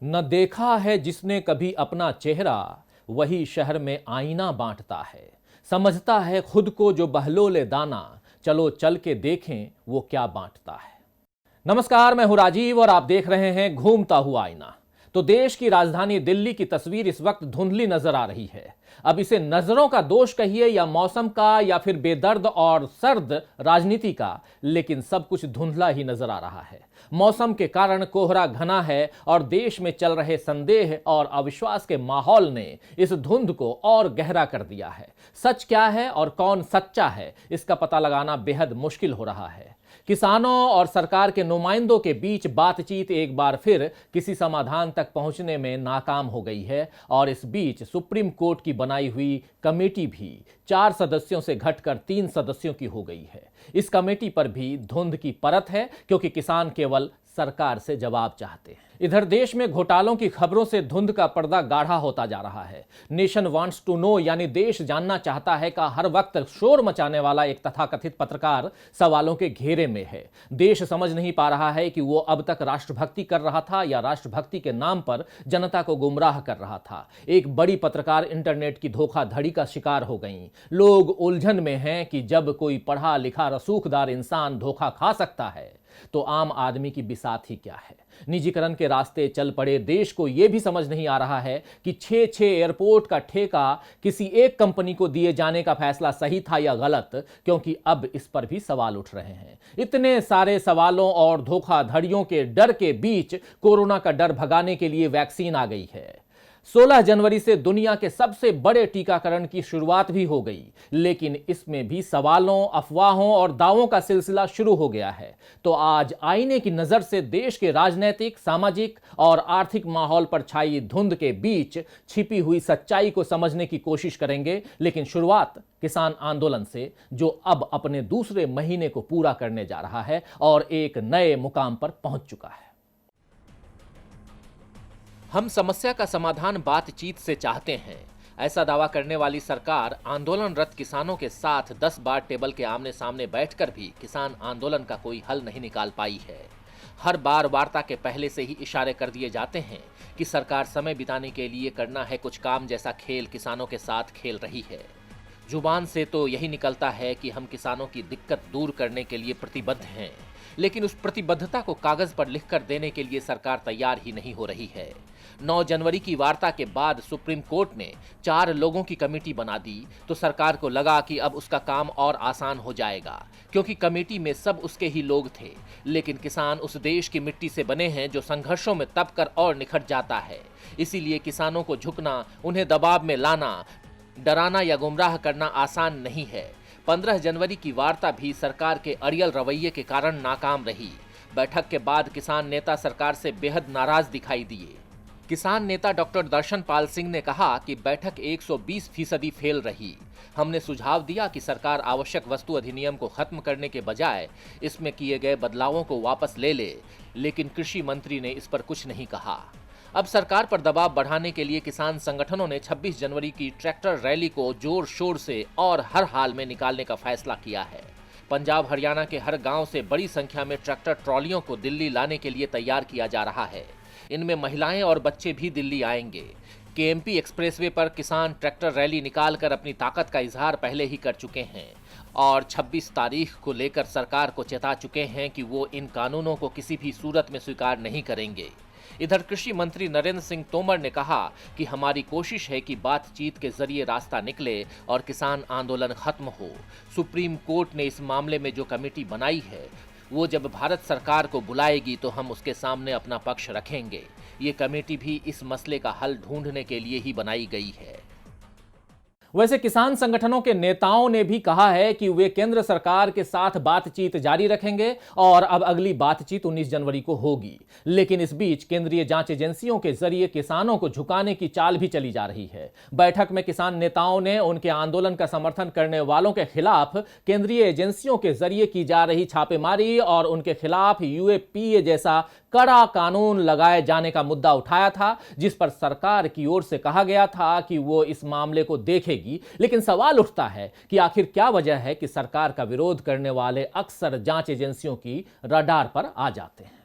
न देखा है जिसने कभी अपना चेहरा, वही शहर में आईना बांटता है। समझता है खुद को जो बहलोले दाना, चलो चल के देखें वो क्या बांटता है। नमस्कार, मैं हूं राजीव और आप देख रहे हैं घूमता हुआ आईना। तो देश की राजधानी दिल्ली की तस्वीर इस वक्त धुंधली नजर आ रही है। अब इसे नजरों का दोष कहिए या मौसम का या फिर बेदर्द और सर्द राजनीति का, लेकिन सब कुछ धुंधला ही नजर आ रहा है। मौसम के कारण कोहरा घना है और देश में चल रहे संदेह और अविश्वास के माहौल ने इस धुंध को और गहरा कर दिया है। सच क्या है और कौन सच्चा है, इसका पता लगाना बेहद मुश्किल हो रहा है। किसानों और सरकार के नुमाइंदों के बीच बातचीत एक बार फिर किसी समाधान तक पहुंचने में नाकाम हो गई है और इस बीच सुप्रीम कोर्ट की बनाई हुई कमेटी भी 4 सदस्यों से घटकर 3 सदस्यों की हो गई है। इस कमेटी पर भी धुंध की परत है, क्योंकि किसान केवल सरकार से जवाब चाहते हैं। इधर देश में घोटालों की खबरों से धुंध का पर्दा गाढ़ा होता जा रहा है। नेशन वांट्स टू नो यानी देश जानना चाहता है का हर वक्त शोर मचाने वाला एक तथाकथित पत्रकार सवालों के घेरे में है। देश समझ नहीं पा रहा है कि वो अब तक राष्ट्रभक्ति कर रहा था या राष्ट्रभक्ति के नाम पर जनता को गुमराह कर रहा था। एक बड़ी पत्रकार इंटरनेट की धोखाधड़ी का शिकार हो गई। लोग उलझन में हैं कि जब कोई पढ़ा लिखा रसूखदार इंसान धोखा खा सकता है तो आम आदमी की बिसात ही क्या है। निजीकरण के रास्ते चल पड़े देश को यह भी समझ नहीं आ रहा है कि 6 एयरपोर्ट का ठेका किसी एक कंपनी को दिए जाने का फैसला सही था या गलत, क्योंकि अब इस पर भी सवाल उठ रहे हैं। इतने सारे सवालों और धोखाधड़ियों के डर के बीच कोरोना का डर भगाने के लिए वैक्सीन आ गई है। 16 जनवरी से दुनिया के सबसे बड़े टीकाकरण की शुरुआत भी हो गई, लेकिन इसमें भी सवालों, अफवाहों और दावों का सिलसिला शुरू हो गया है। तो आज आईने की नजर से देश के राजनीतिक, सामाजिक और आर्थिक माहौल पर छाई धुंध के बीच छिपी हुई सच्चाई को समझने की कोशिश करेंगे। लेकिन शुरुआत किसान आंदोलन से, जो अब अपने दूसरे महीने को पूरा करने जा रहा है और एक नए मुकाम पर पहुंच चुका है। हम समस्या का समाधान बातचीत से चाहते हैं, ऐसा दावा करने वाली सरकार आंदोलनरत किसानों के साथ 10 बार टेबल के आमने सामने बैठकर भी किसान आंदोलन का कोई हल नहीं निकाल पाई है। हर बार वार्ता के पहले से ही इशारे कर दिए जाते हैं कि सरकार समय बिताने के लिए करना है कुछ काम जैसा खेल किसानों के साथ खेल रही है। जुबान से तो यही निकलता है कि हम किसानों की दिक्कत दूर करने के लिए प्रतिबद्ध हैं, लेकिन उस प्रतिबद्धता को कागज पर लिखकर देने के लिए सरकार तैयार ही नहीं हो रही है। 9 जनवरी की वार्ता के बाद सुप्रीम कोर्ट ने 4 लोगों की कमेटी बना दी तो सरकार को लगा कि अब उसका काम और आसान हो जाएगा, क्योंकि कमेटी में सब उसके ही लोग थे। लेकिन किसान उस देश की मिट्टी से बने हैं जो संघर्षों में तप कर और निखर जाता है। इसीलिए किसानों को झुकना, उन्हें दबाव में लाना, डराना या गुमराह करना आसान नहीं है। 15 जनवरी की वार्ता भी सरकार के अड़ियल रवैये के कारण नाकाम रही। बैठक के बाद किसान नेता सरकार से बेहद नाराज दिखाई दिए। किसान नेता डॉक्टर दर्शन पाल सिंह ने कहा कि बैठक 120% फेल रही। हमने सुझाव दिया कि सरकार आवश्यक वस्तु अधिनियम को खत्म करने के बजाय इसमें किए गए बदलावों को वापस ले ले, लेकिन कृषि मंत्री ने इस पर कुछ नहीं कहा। अब सरकार पर दबाव बढ़ाने के लिए किसान संगठनों ने 26 जनवरी की ट्रैक्टर रैली को जोर शोर से और हर हाल में निकालने का फैसला किया है। पंजाब हरियाणा के हर गांव से बड़ी संख्या में ट्रैक्टर ट्रॉलियों को दिल्ली लाने के लिए तैयार किया जा रहा है। इनमें महिलाएं और बच्चे भी दिल्ली आएंगे। केएमपी एक्सप्रेसवे पर किसान ट्रैक्टर रैली निकालकर अपनी ताकत का इजहार पहले ही कर चुके हैं और 26 तारीख को लेकर सरकार को चेता चुके हैं कि वो इन कानूनों को किसी भी सूरत में स्वीकार नहीं करेंगे। इधर कृषि मंत्री नरेंद्र सिंह तोमर ने कहा कि हमारी कोशिश है कि बातचीत के जरिए रास्ता निकले और किसान आंदोलन खत्म हो। सुप्रीम कोर्ट ने इस मामले में जो कमेटी बनाई है, वो जब भारत सरकार को बुलाएगी तो हम उसके सामने अपना पक्ष रखेंगे। ये कमेटी भी इस मसले का हल ढूंढने के लिए ही बनाई गई है। वैसे किसान संगठनों के नेताओं ने भी कहा है कि वे केंद्र सरकार के साथ बातचीत जारी रखेंगे और अब अगली बातचीत 19 जनवरी को होगी। लेकिन इस बीच केंद्रीय जांच एजेंसियों के जरिए किसानों को झुकाने की चाल भी चली जा रही है। बैठक में किसान नेताओं ने उनके आंदोलन का समर्थन करने वालों के खिलाफ केंद्रीय एजेंसियों के जरिए की जा रही छापेमारी और उनके खिलाफ यूएपीए जैसा कड़ा कानून लगाए जाने का मुद्दा उठाया था, जिस पर सरकार की ओर से कहा गया था कि वो इस मामले को देखेगी। लेकिन सवाल उठता है कि आखिर क्या वजह है कि सरकार का विरोध करने वाले अक्सर जांच एजेंसियों की रडार पर आ जाते हैं।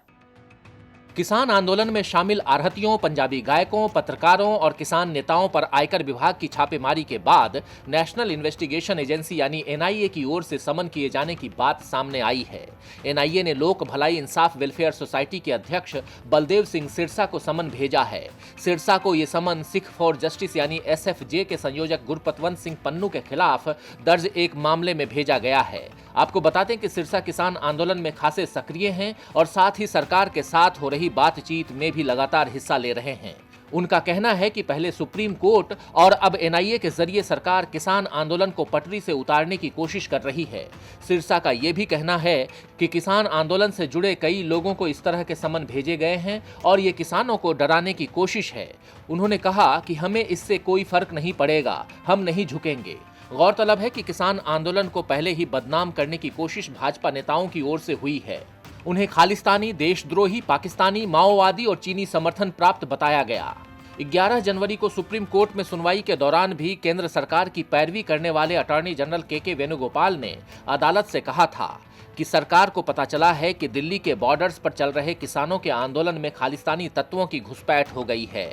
किसान आंदोलन में शामिल आढ़तियों, पंजाबी गायकों, पत्रकारों और किसान नेताओं पर आयकर विभाग की छापेमारी के बाद नेशनल इन्वेस्टिगेशन एजेंसी यानी एनआईए की ओर से समन किए जाने की बात सामने आई है। एनआईए ने लोक भलाई इंसाफ वेलफेयर सोसाइटी के अध्यक्ष बलदेव सिंह सिरसा को समन भेजा है। सिरसा को ये समन सिख फॉर जस्टिस यानी एसएफजे के संयोजक गुरपतवंत सिंह पन्नू के खिलाफ दर्ज एक मामले में भेजा गया है। आपको बता दें कि सिरसा किसान आंदोलन में खासे सक्रिय हैं और साथ ही सरकार के साथ हो रही बातचीत में भी लगातार हिस्सा ले रहे हैं। उनका कहना है कि पहले सुप्रीम कोर्ट और अब एनआईए के जरिए सरकार किसान आंदोलन को पटरी से उतारने की कोशिश कर रही है। सिरसा का यह भी कहना है कि किसान आंदोलन से जुड़े कई लोगों को इस तरह के समन भेजे गए हैं और ये किसानों को डराने की कोशिश है। उन्होंने कहा कि हमें इससे कोई फर्क नहीं पड़ेगा, हम नहीं झुकेंगे। गौरतलब है कि किसान आंदोलन को पहले ही बदनाम करने की कोशिश भाजपा नेताओं की ओर से हुई है। उन्हें खालिस्तानी, देशद्रोही, पाकिस्तानी, माओवादी और चीनी समर्थन प्राप्त बताया गया। 11 जनवरी को सुप्रीम कोर्ट में सुनवाई के दौरान भी केंद्र सरकार की पैरवी करने वाले अटॉर्नी जनरल के वेणुगोपाल ने अदालत से कहा था कि सरकार को पता चला है कि दिल्ली के बॉर्डर्स पर चल रहे किसानों के आंदोलन में खालिस्तानी तत्वों की घुसपैठ हो गई है।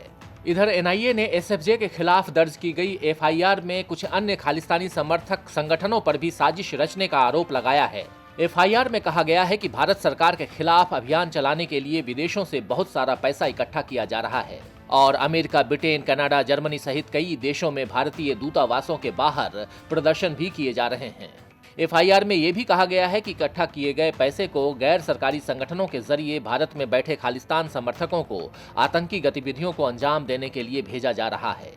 इधर एनआईए ने एसएफजे के खिलाफ दर्ज की गई एफआईआर में कुछ अन्य खालिस्तानी समर्थक संगठनों पर भी साजिश रचने का आरोप लगाया है। एफआईआर में कहा गया है कि भारत सरकार के खिलाफ अभियान चलाने के लिए विदेशों से बहुत सारा पैसा इकट्ठा किया जा रहा है और अमेरिका, ब्रिटेन, कनाडा, जर्मनी सहित कई देशों में भारतीय दूतावासों के बाहर प्रदर्शन भी किए जा रहे हैं। एफआईआर में यह भी कहा गया है कि इकट्ठा किए गए पैसे को गैर सरकारी संगठनों के जरिए भारत में बैठे खालिस्तान समर्थकों को आतंकी गतिविधियों को अंजाम देने के लिए भेजा जा रहा है।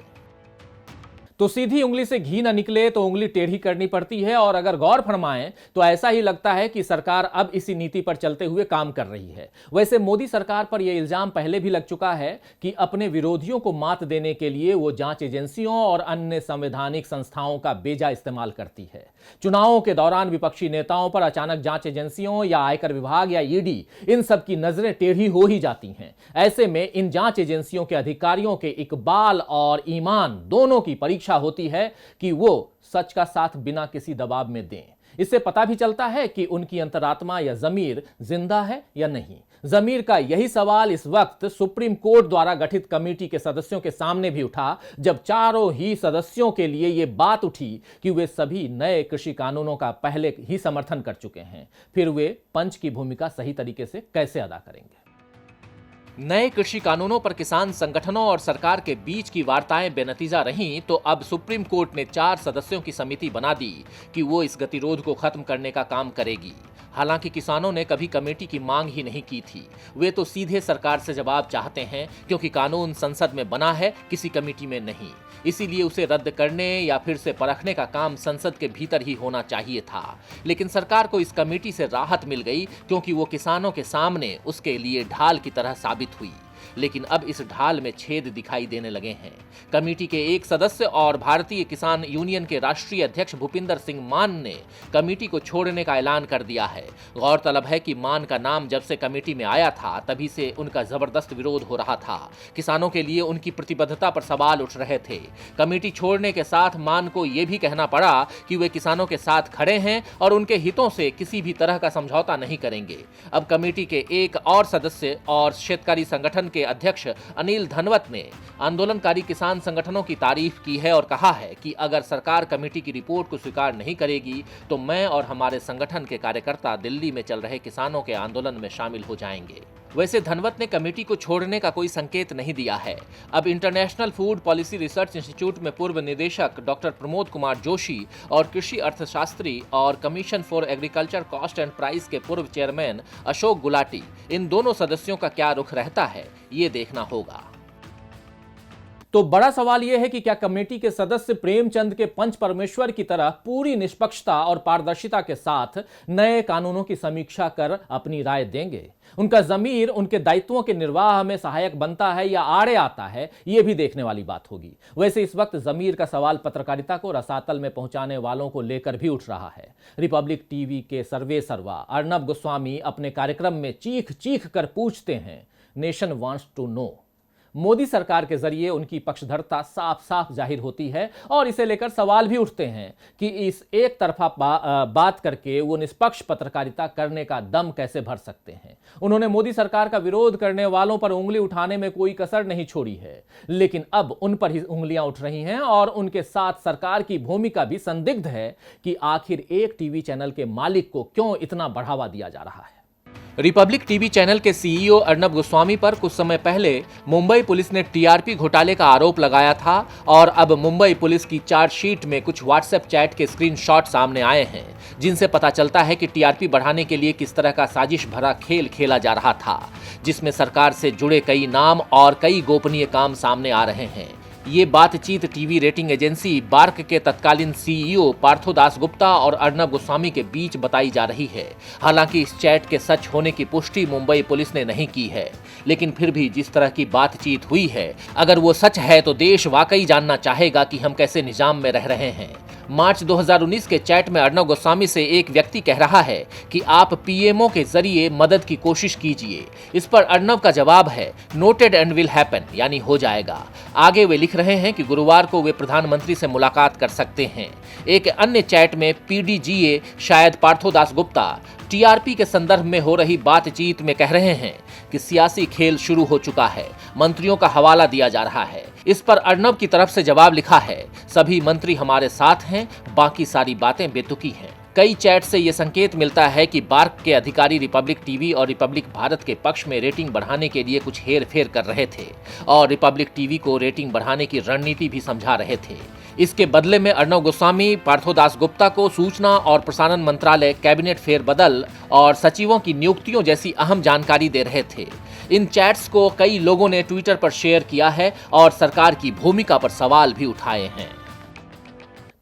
तो सीधी उंगली से घी न निकले तो उंगली टेढ़ी करनी पड़ती है और अगर गौर फरमाएं तो ऐसा ही लगता है कि सरकार अब इसी नीति पर चलते हुए काम कर रही है। वैसे मोदी सरकार पर यह इल्जाम पहले भी लग चुका है कि अपने विरोधियों को मात देने के लिए वो जांच एजेंसियों और अन्य संवैधानिक संस्थाओं का बेजा इस्तेमाल करती है। चुनावों के दौरान विपक्षी नेताओं पर अचानक जांच एजेंसियों या आयकर विभाग या ईडी इन सब की नजरें टेढ़ी हो ही जाती हैं। ऐसे में इन जांच एजेंसियों के अधिकारियों के इकबाल और ईमान दोनों की परीक्षा होती है कि वो सच का साथ बिना किसी दबाव में दें। इससे पता भी चलता है कि उनकी अंतरात्मा या जमीर जिंदा है या नहीं। जमीर का यही सवाल इस वक्त सुप्रीम कोर्ट द्वारा गठित कमेटी के सदस्यों के सामने भी उठा, जब चारों ही सदस्यों के लिए यह बात उठी कि वे सभी नए कृषि कानूनों का पहले ही समर्थन कर चुके हैं, फिर वे पंच की भूमिका सही तरीके से कैसे अदा करेंगे। नए कृषि कानूनों पर किसान संगठनों और सरकार के बीच की वार्ताएं बेनतीजा रहीं तो अब सुप्रीम कोर्ट ने 4 सदस्यों की समिति बना दी कि वो इस गतिरोध को खत्म करने का काम करेगी। हालांकि किसानों ने कभी कमेटी की मांग ही नहीं की थी। वे तो सीधे सरकार से जवाब चाहते हैं क्योंकि कानून संसद में बना है, किसी कमेटी में नहीं। इसीलिए उसे रद्द करने या फिर से परखने का काम संसद के भीतर ही होना चाहिए था। लेकिन सरकार को इस कमेटी से राहत मिल गई क्योंकि वो किसानों के सामने उसके लिए ढाल की तरह साबित हुई। लेकिन अब इस ढाल में छेद दिखाई देने लगे हैं। कमेटी के एक सदस्य और भारतीय किसान यूनियन के राष्ट्रीय अध्यक्ष भूपिंदर सिंह मान ने कमेटी को छोड़ने का ऐलान कर दिया है। गौरतलब है कि मान का नाम जब से कमेटी में आया था तभी से उनका जबरदस्त विरोध हो रहा था। किसानों के लिए उनकी प्रतिबद्धता पर सवाल उठ रहे थे। कमेटी छोड़ने के साथ मान को यह भी कहना पड़ा कि वे किसानों के साथ खड़े हैं और उनके हितों से किसी भी तरह का समझौता नहीं करेंगे। अब कमेटी के एक और सदस्य और शेतकारी संगठन के अध्यक्ष अनिल धनवत ने आंदोलनकारी किसान संगठनों की तारीफ की है और कहा है कि अगर सरकार कमेटी की रिपोर्ट को स्वीकार नहीं करेगी तो मैं और हमारे संगठन के कार्यकर्ता दिल्ली में चल रहे किसानों के आंदोलन में शामिल हो जाएंगे। वैसे धनवत ने कमेटी को छोड़ने का कोई संकेत नहीं दिया है। अब international food policy research institute में पूर्व निदेशक डॉक्टर प्रमोद कुमार जोशी और कृषि अर्थशास्त्री और commission for agriculture cost and price के पूर्व चेयरमैन अशोक गुलाटी, इन दोनों सदस्यों का क्या रुख रहता है ये देखना होगा। तो बड़ा सवाल यह है कि क्या कमेटी के सदस्य प्रेमचंद के पंच परमेश्वर की तरह पूरी निष्पक्षता और पारदर्शिता के साथ नए कानूनों की समीक्षा कर अपनी राय देंगे? उनका जमीर उनके दायित्वों के निर्वाह में सहायक बनता है या आड़े आता है, यह भी देखने वाली बात होगी। वैसे इस वक्त जमीर का सवाल पत्रकारिता को रसातल में पहुंचाने वालों को लेकर भी उठ रहा है। रिपब्लिक टीवी के सर्वे सर्वा अर्नब गोस्वामी अपने कार्यक्रम में चीख चीख कर पूछते हैं, nation wants to know. Modi सरकार के जरिए उनकी पक्षधरता साफ साफ जाहिर होती है और इसे लेकर सवाल भी उठते हैं कि इस एक तरफा बात करके वो निष्पक्ष पत्रकारिता करने का दम कैसे भर सकते हैं। उन्होंने मोदी सरकार का विरोध करने वालों पर उंगली उठाने में कोई कसर नहीं छोड़ी है, लेकिन अब उन पर ही उंगलियां उठ रही हैं और उनके साथ सरकार की भूमिका भी संदिग्ध है कि आखिर एक टीवी चैनल के मालिक को क्यों इतना बढ़ावा दिया जा रहा है। रिपब्लिक टीवी चैनल के सीईओ अर्नब गोस्वामी पर कुछ समय पहले मुंबई पुलिस ने टीआरपी घोटाले का आरोप लगाया था और अब मुंबई पुलिस की चार्जशीट में कुछ व्हाट्सएप चैट के स्क्रीनशॉट सामने आए हैं, जिनसे पता चलता है कि टीआरपी बढ़ाने के लिए किस तरह का साजिश भरा खेल खेला जा रहा था, जिसमें सरकार से जुड़े कई नाम और कई गोपनीय काम सामने आ रहे हैं। ये बातचीत टीवी रेटिंग एजेंसी बार्क के तत्कालीन सीईओ पार्थो दास गुप्ता और अर्नब गोस्वामी के बीच बताई जा रही है। हालांकि इस चैट के सच होने की पुष्टि मुंबई पुलिस ने नहीं की है, लेकिन फिर भी जिस तरह की बातचीत हुई है, अगर वो सच है तो देश वाकई जानना चाहेगा कि हम कैसे निजाम में रह रहे हैं। मार्च 2019 के चैट में अर्नब गोस्वामी से एक व्यक्ति कह रहा है कि आप पीएमओ के जरिए मदद की कोशिश कीजिए। इस पर अर्नब का जवाब है नोटेड एंड विल हैपन, यानी हो जाएगा। आगे वे लिख रहे हैं कि गुरुवार को वे प्रधानमंत्री से मुलाकात कर सकते हैं। एक अन्य चैट में पीडीजीए शायद पार्थो दास गुप्ता टीआरपी के संदर्भ में हो रही बातचीत में कह रहे हैं कि सियासी खेल शुरू हो चुका है, मंत्रियों का हवाला दिया जा रहा है। इस पर अर्नब की तरफ से जवाब लिखा है सभी मंत्री हमारे साथ हैं, बाकी सारी बातें बेतुकी हैं। कई चैट से यह संकेत मिलता है कि बार्क के अधिकारी रिपब्लिक टीवी और रिपब्लिक भारत के पक्ष में रेटिंग बढ़ाने के लिए कुछ हेरफेर कर रहे थे और रिपब्लिक टीवी को रेटिंग बढ़ाने की रणनीति भी समझा रहे थे। इसके बदले में अर्नब गोस्वामी पार्थो दास गुप्ता को सूचना और प्रसारण मंत्रालय, कैबिनेट फेरबदल और सचिवों की नियुक्तियों जैसी अहम जानकारी दे रहे थे। इन चैट्स को कई लोगों ने ट्विटर पर शेयर किया है और सरकार की भूमिका पर सवाल भी उठाए हैं।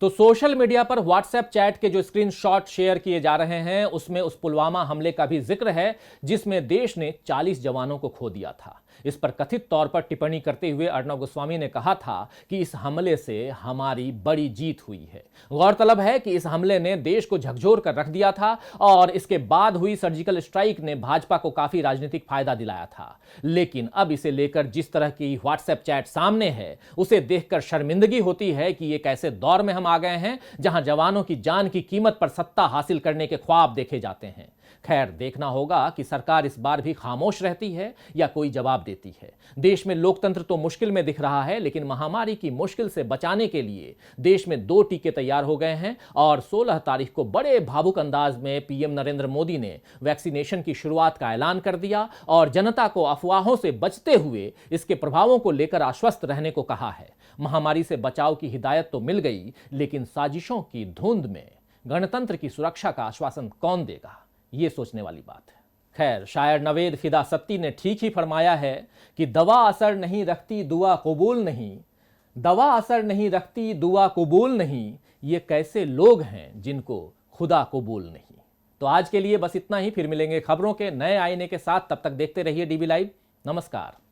तो सोशल मीडिया पर व्हाट्सएप चैट के जो स्क्रीनशॉट शेयर किए जा रहे हैं, उसमें उस पुलवामा हमले का भी जिक्र है जिसमें देश ने 40 जवानों को खो दिया था। इस पर कथित तौर पर टिप्पणी करते हुए अर्नब गोस्वामी ने कहा था कि इस हमले से हमारी बड़ी जीत हुई है। गौरतलब है कि इस हमले ने देश को झकझोर कर रख दिया था और इसके बाद हुई सर्जिकल स्ट्राइक ने भाजपा को काफी राजनीतिक फायदा दिलाया था। लेकिन अब इसे लेकर जिस तरह की व्हाट्सएप चैट सामने है, उसे देखकर शर्मिंदगी होती है कि एक ऐसे दौर में हम आ गए हैं जहां जवानों की जान की कीमत पर सत्ता हासिल करने के ख्वाब देखे जाते हैं। खैर, देखना होगा कि सरकार इस बार भी खामोश रहती है या कोई जवाब देती है। देश में लोकतंत्र तो मुश्किल में दिख रहा है, लेकिन महामारी की मुश्किल से बचाने के लिए देश में 2 टीके तैयार हो गए हैं और 16 तारीख को बड़े भावुक अंदाज में पीएम नरेंद्र मोदी ने वैक्सीनेशन की शुरुआत का ऐलान कर दिया और जनता को अफवाहों से बचते हुए इसके प्रभावों को लेकर आश्वस्त रहने को कहा है। महामारी से बचाव की हिदायत तो मिल गई, लेकिन साजिशों की धुंध में गणतंत्र की सुरक्षा का आश्वासन कौन देगा, ये सोचने वाली बात है। खैर, शायर नवेद फिदा सत्ती ने ठीक ही फरमाया है कि दवा असर नहीं रखती दुआ कबूल नहीं, दवा असर नहीं रखती दुआ कबूल नहीं, ये कैसे लोग हैं जिनको खुदा कबूल नहीं। तो आज के लिए बस इतना ही, फिर मिलेंगे खबरों के नए आईने के साथ। तब तक देखते रहिए डीबी लाइव। नमस्कार।